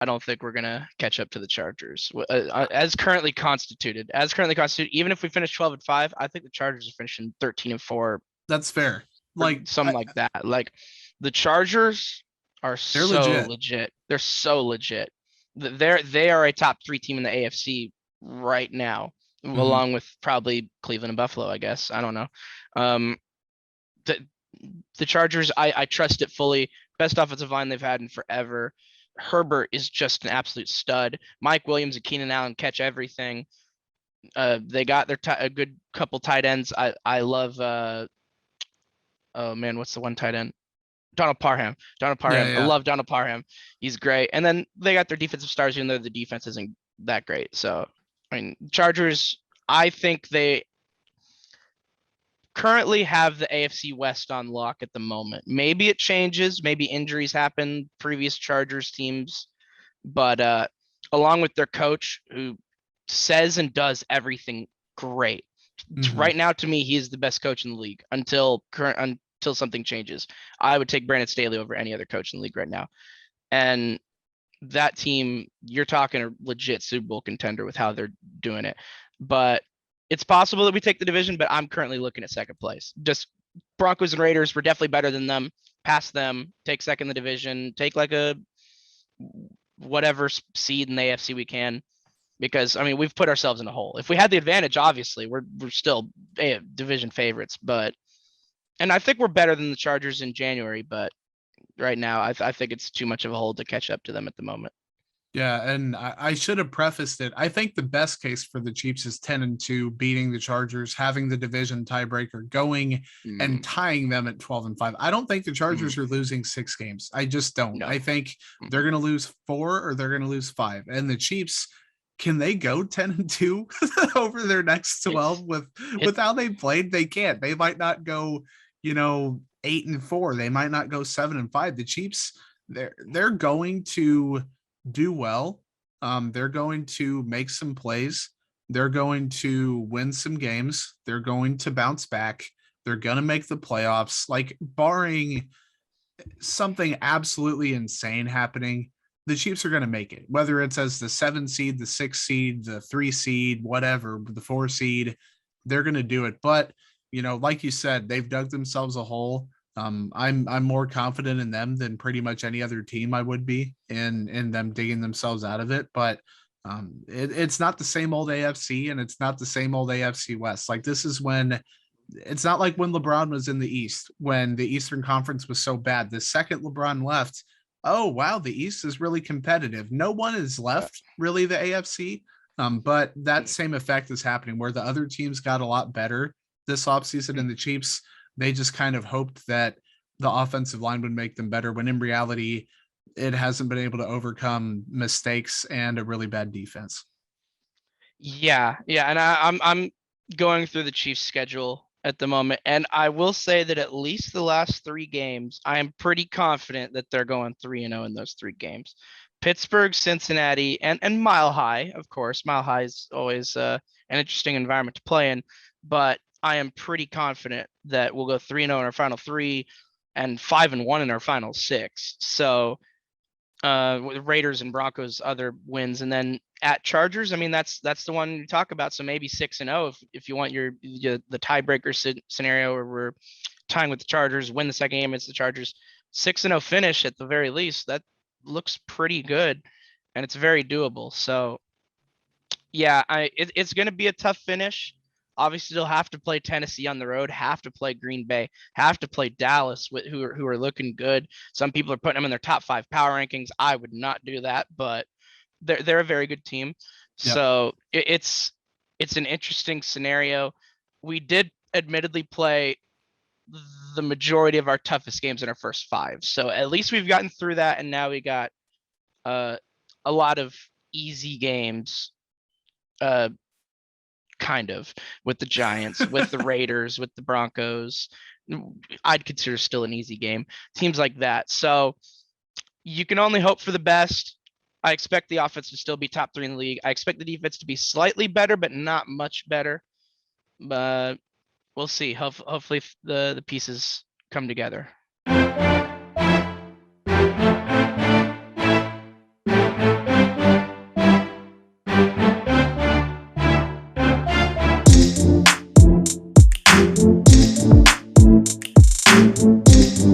I don't think we're gonna catch up to the Chargers as currently constituted. As currently constituted, even if we finish 12-5, I think the Chargers are finishing 13-4, That's fair. or Like something like that. Like the Chargers are they're so legit. legit. They're so legit. They are a top 3 team in the AFC right now, Mhm. along with probably Cleveland and Buffalo. I guess I don't know. Um, the the Chargers, I trust it fully. Best offensive line they've had in forever. Herbert is just an absolute stud. Mike Williams and Keenan Allen catch everything. They got a good couple tight ends. I love oh man, what's the one tight end? Donald Parham. Donald Yeah, Parham. I yeah. love Donald Parham. He's great. And then they got their defensive stars, even though the defense isn't that great. So, I mean, Chargers, I think they currently have the AFC West on lock at the moment. Maybe it changes. Maybe injuries happen. Previous Chargers teams, but along with their coach, who says and does everything great. Mhm. Right now, to me, he is the best coach in the league until something changes. I would take Brandon Staley over any other coach in the league right now. And that team, you're talking a legit Super Bowl contender with how they're doing it. But it's possible that we take the division, but I'm currently looking at second place. Just Broncos and Raiders, we're definitely better than them. Pass them, take second in the division, take like a whatever seed in the AFC we can. Because I mean, we've put ourselves in a hole. If we had the advantage, obviously, we're still division favorites. But and I think we're better than the Chargers in January. But right now, I think it's too much of a hole to catch up to them at the moment. Yeah, and I should have prefaced it. I think the best case for the Chiefs is 10-2, beating the Chargers, having the division tiebreaker, going and Mm, tying them at 12-5. I don't think the mm, Chargers are losing 6 games. I just don't. no. I think they're Mm. going to lose 4 or they're going to lose 5. And the Chiefs, can they go 10-2 over their next 12 It's with it. how they played? They can't. They might not go, 8-4. They might not go 7-5. The Chiefs, they're going to do well. They're going to make some plays. They're going to win some games. They're going to bounce back. They're going to make the playoffs. Like, barring something absolutely insane happening, the Chiefs are going to make it, whether it's as the 7 seed, the 6 seed, the 3 seed, whatever, the 4 seed, they're going to do it. But, like you said, they've dug themselves a hole. I'm more confident in them than pretty much any other team I would be in them digging themselves out of it. But it's not the same old AFC, and it's not the same old AFC West. Like, this is when it's not like when LeBron was in the East, when the Eastern Conference was so bad. The second LeBron left, oh wow, the East is really competitive. No one is left really the AFC. But that same effect is happening where the other teams got a lot better this offseason, and the Chiefs, they just kind of hoped that the offensive line would make them better, when in reality, it hasn't been able to overcome mistakes and a really bad defense. Yeah, and I'm going through the Chiefs' schedule at the moment, and I will say that at least the last 3 games, I am pretty confident that they're going 3-0 in those 3 games. Pittsburgh, Cincinnati, and Mile High, of course. Mile High is always an interesting environment to play in, but I am pretty confident that we'll go 3-0 in our final 3 and 5-1 in our final 6. So with Raiders and Broncos other wins, and then at Chargers, I mean that's the one you talk about. So maybe 6-0 if you want the tiebreaker scenario where we're tying with the Chargers, win the second game, it's the Chargers. 6-0 finish at the very least. That looks pretty good, and it's very doable. So yeah, it's going to be a tough finish. Obviously, they'll have to play Tennessee on the road, have to play Green Bay, have to play Dallas, who are looking good. Some people are putting them in their top 5 power rankings. I would not do that, but they're a very good team. Yep. So it's an interesting scenario. We did admittedly play the majority of our toughest games in our first 5, so at least we've gotten through that, and now we got uh, a lot of easy games. Uh, kind of, with the Giants, with the Raiders, with the Broncos. I'd consider still an easy game. Teams like that. So you can only hope for the best. I expect the offense to still be top 3 in the league. I expect the defense to be slightly better, but not much better. But we'll see. Hopefully the pieces come together.